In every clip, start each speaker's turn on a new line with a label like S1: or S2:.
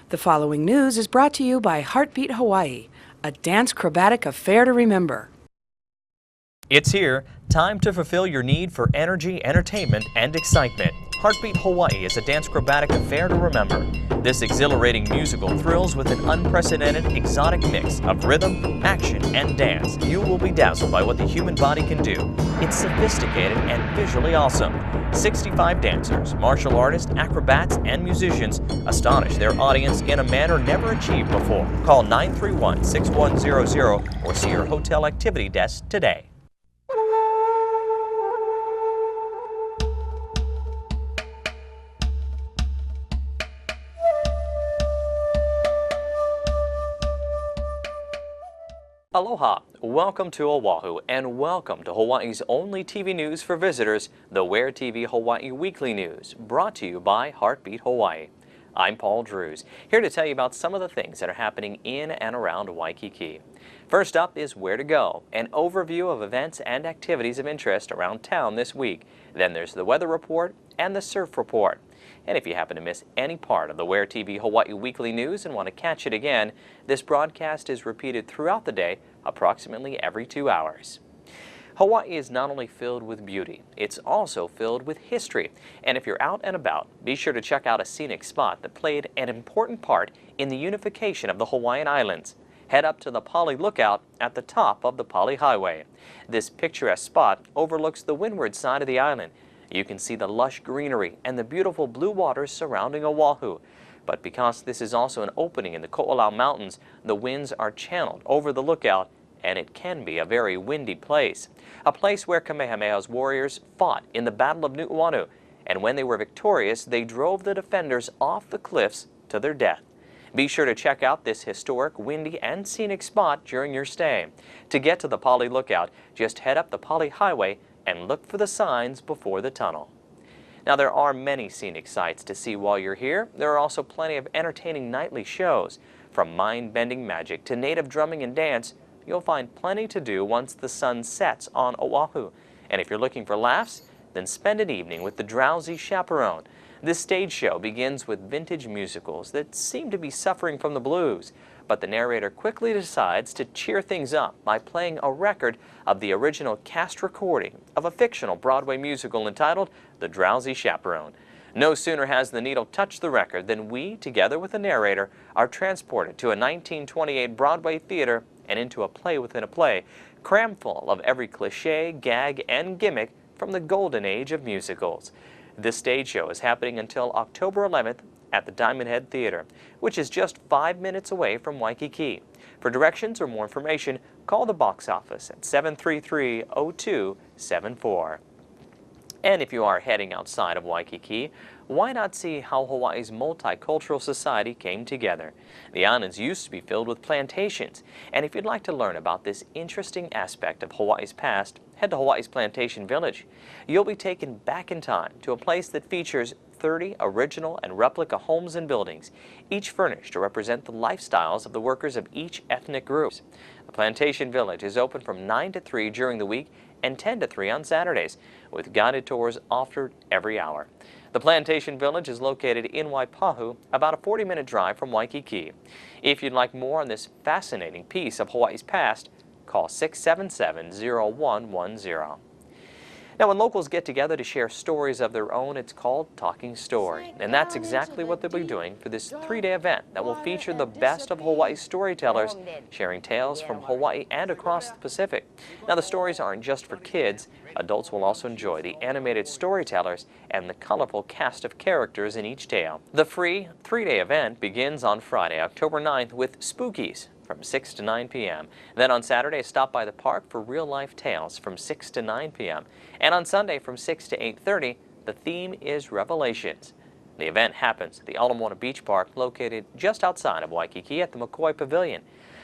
S1: The following news is brought to you by Heartbeat Hawaii, a dance acrobatic affair to remember.
S2: It's here, time to fulfill your need for energy, entertainment, and excitement. Heartbeat Hawaii is a dance acrobatic affair to remember. This exhilarating musical thrills with an unprecedented, exotic mix of rhythm, action, and dance. You will be dazzled by what the human body can do. It's sophisticated and visually awesome. 65 dancers, martial artists, acrobats, and musicians astonish their audience in a manner never achieved before. Call 931-6100 or see your hotel activity desk today. Aloha, welcome to Oahu, and welcome to Hawaii's only TV news for visitors, the WhereTV Hawaii Weekly News, brought to you by Heartbeat Hawaii. I'm Paul Drews, here to tell you about some of the things that are happening in and around Waikiki. First up is Where to Go, an overview of events and activities of interest around town this week. Then there's the weather report and the surf report. And if you happen to miss any part of the WhereTV Hawaii Weekly News and want to catch it again, this broadcast is repeated throughout the day, approximately every 2 hours. Hawaii is not only filled with beauty, it's also filled with history. And if you're out and about, be sure to check out a scenic spot that played an important part in the unification of the Hawaiian Islands. Head up to the Pali Lookout at the top of the Pali Highway. This picturesque spot overlooks the windward side of the island. You can see the lush greenery and the beautiful blue waters surrounding Oahu. But because this is also an opening in the Ko'olau Mountains, the winds are channeled over the lookout, and it can be a very windy place. A place where Kamehameha's warriors fought in the Battle of Nu'uanu, and when they were victorious, they drove the defenders off the cliffs to their death. Be sure to check out this historic, windy, and scenic spot during your stay. To get to the Pali Lookout, just head up the Pali Highway and look for the signs before the tunnel. Now, there are many scenic sights to see while you're here. There are also plenty of entertaining nightly shows. From mind-bending magic to native drumming and dance, you'll find plenty to do once the sun sets on Oahu. And if you're looking for laughs, then spend an evening with the Drowsy Chaperone. This stage show begins with vintage musicals that seem to be suffering from the blues, but the narrator quickly decides to cheer things up by playing a record of the original cast recording of a fictional Broadway musical entitled The Drowsy Chaperone. No sooner has the needle touched the record than we, together with the narrator, are transported to a 1928 Broadway theater and into a play within a play, crammed full of every cliche, gag, and gimmick from the golden age of musicals. This stage show is happening until October 11th at the Diamond Head Theater, which is just 5 minutes away from Waikiki. For directions or more information, call the box office at 733-0274. And if you are heading outside of Waikiki, why not see how Hawaii's multicultural society came together? The islands used to be filled with plantations, and if you'd like to learn about this interesting aspect of Hawaii's past, head to Hawaii's Plantation Village. You'll be taken back in time to a place that features 30 original and replica homes and buildings, each furnished to represent the lifestyles of the workers of each ethnic group. The Plantation Village is open from 9 to 3 during the week and 10 to 3 on Saturdays, with guided tours offered every hour. The Plantation Village is located in Waipahu, about a 40-minute drive from Waikiki. If you'd like more on this fascinating piece of Hawaii's past, call 677-0110. Now, when locals get together to share stories of their own, it's called Talking Story. And that's exactly what they'll be doing for this 3-day event that will feature the best of Hawaii's storytellers, sharing tales from Hawaii and across the Pacific. Now, the stories aren't just for kids. Adults will also enjoy the animated storytellers and the colorful cast of characters in each tale. The free 3-day event begins on Friday, October 9th with Spookies from 6 to 9 p.m. Then on Saturday, stop by the park for real-life tales from 6 to 9 p.m. And on Sunday from 6 to 8:30, the theme is Revelations. The event happens at the Ala Moana Beach Park, located just outside of Waikiki at the McCoy Pavilion.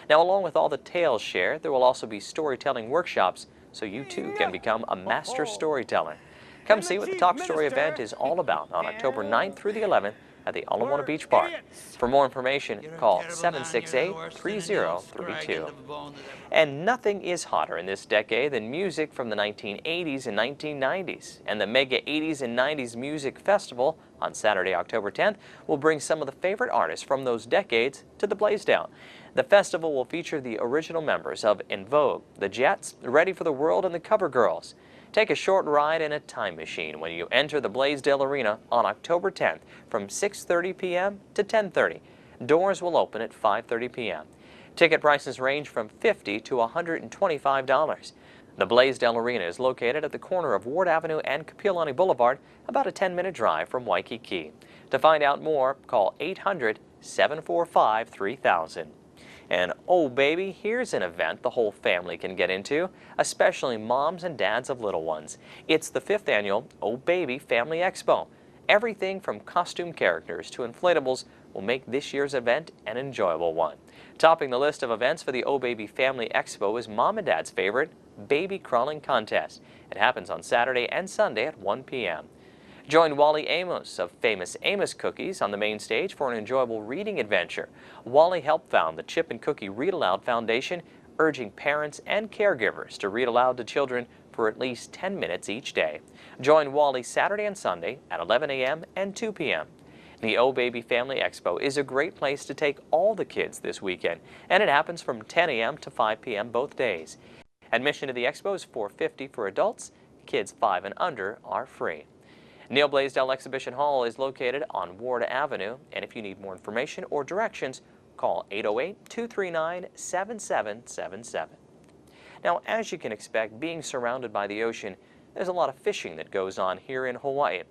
S2: Now, along with all the tales shared, there will also be storytelling workshops, so you too can become a master storyteller. Come see what the Talk Story event is all about on October 9th through the 11th at the Ala Moana Beach Park. For more information, call 768-3032. And nothing is hotter in this decade than music from the 1980s and 1990s. And the Mega 80s and 90s Music Festival on Saturday, October 10th, will bring some of the favorite artists from those decades to the Blaisdell. The festival will feature the original members of En Vogue, the Jets, Ready for the World, and the Cover Girls. Take a short ride in a time machine when you enter the Blaisdell Arena on October 10th from 6:30 p.m. to 10:30. Doors will open at 5:30 p.m. Ticket prices range from $50 to $125. The Blaisdell Arena is located at the corner of Ward Avenue and Kapiolani Boulevard, about a 10-minute drive from Waikiki. To find out more, call 800-745-3000. And oh baby, here's an event the whole family can get into, especially moms and dads of little ones. It's the 5th annual Oh Baby Family Expo. Everything from costume characters to inflatables will make this year's event an enjoyable one. Topping the list of events for the Oh Baby Family Expo is Mom and Dad's favorite Baby Crawling Contest. It happens on Saturday and Sunday at 1 p.m. Join Wally Amos of Famous Amos Cookies on the main stage for an enjoyable reading adventure. Wally helped found the Chip and Cookie Read Aloud Foundation, urging parents and caregivers to read aloud to children for at least 10 minutes each day. Join Wally Saturday and Sunday at 11 a.m. and 2 p.m. The Oh Baby Family Expo is a great place to take all the kids this weekend, and it happens from 10 a.m. to 5 p.m. both days. Admission to the expo is $4.50 for adults. Kids 5 and under are free. Neil Blaisdell Exhibition Hall is located on Ward Avenue, and if you need more information or directions, call 808-239-7777. Now, as you can expect, being surrounded by the ocean, there's a lot of fishing that goes on here in Hawaii.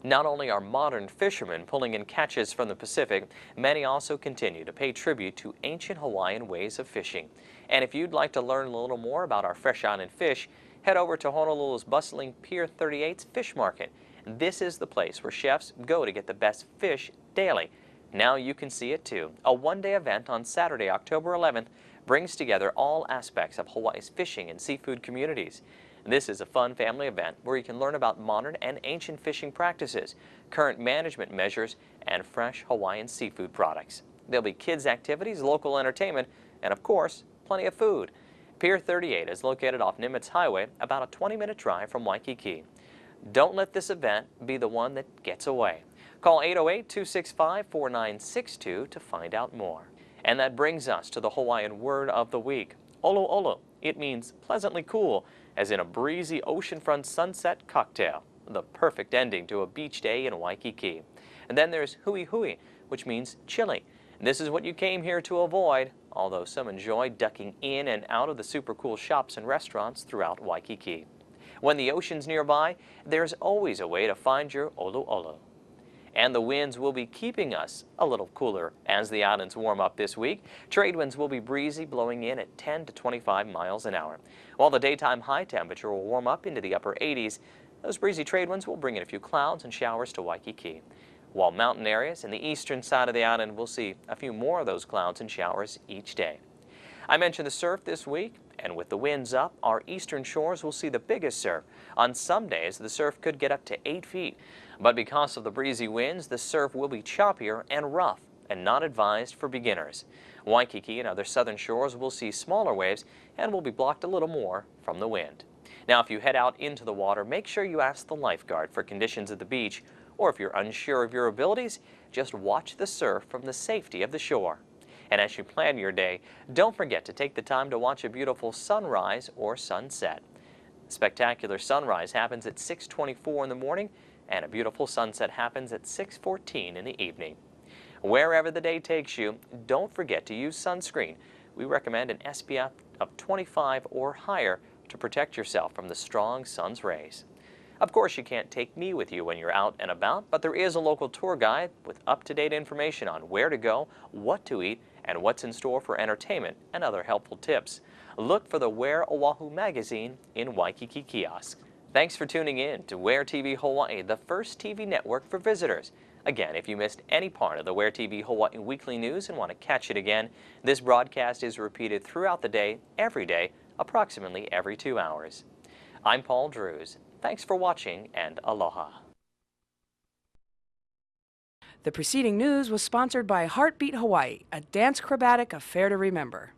S2: Not only are modern fishermen pulling in catches from the Pacific, many also continue to pay tribute to ancient Hawaiian ways of fishing. And if you'd like to learn a little more about our fresh island fish, head over to Honolulu's bustling Pier 38's Fish Market. This is the place where chefs go to get the best fish daily. Now you can see it too. A one-day event on Saturday, October 11th, brings together all aspects of Hawaii's fishing and seafood communities. This is a fun family event where you can learn about modern and ancient fishing practices, current management measures, and fresh Hawaiian seafood products. There'll be kids' activities, local entertainment, and of course, plenty of food. Pier 38 is located off Nimitz Highway, about a 20-minute drive from Waikiki. Don't let this event be the one that gets away. Call 808-265-4962 to find out more. And that brings us to the Hawaiian word of the week, olo olo. It means pleasantly cool, as in a breezy oceanfront sunset cocktail, the perfect ending to a beach day in Waikiki. And then there's hui hui, which means chilly. This is what you came here to avoid, although some enjoy ducking in and out of the super cool shops and restaurants throughout Waikiki. When the ocean's nearby, there's always a way to find your olo olo. And the winds will be keeping us a little cooler as the islands warm up this week. Trade winds will be breezy, blowing in at 10 to 25 miles an hour. While the daytime high temperature will warm up into the upper 80s, those breezy trade winds will bring in a few clouds and showers to Waikiki. While mountain areas in the eastern side of the island will see a few more of those clouds and showers each day. I mentioned the surf this week, and with the winds up, our eastern shores will see the biggest surf. On some days, the surf could get up to 8 feet. But because of the breezy winds, the surf will be choppier and rough and not advised for beginners. Waikiki and other southern shores will see smaller waves and will be blocked a little more from the wind. Now, if you head out into the water, make sure you ask the lifeguard for conditions at the beach, or if you're unsure of your abilities, just watch the surf from the safety of the shore. And as you plan your day, don't forget to take the time to watch a beautiful sunrise or sunset. Spectacular sunrise happens at 6:24 in the morning, and a beautiful sunset happens at 6:14 in the evening. Wherever the day takes you, don't forget to use sunscreen. We recommend an SPF of 25 or higher to protect yourself from the strong sun's rays. Of course, you can't take me with you when you're out and about, but there is a local tour guide with up-to-date information on where to go, what to eat, and what's in store for entertainment and other helpful tips. Look for the Where Oahu magazine in Waikiki kiosks. Thanks for tuning in to WhereTV Hawaii, the first TV network for visitors. Again, if you missed any part of the WhereTV Hawaii weekly news and want to catch it again, this broadcast is repeated throughout the day, every day, approximately every 2 hours. I'm Paul Drews. Thanks for watching, and aloha.
S1: The preceding news was sponsored by Heartbeat Hawaii, a dance acrobatic affair to remember.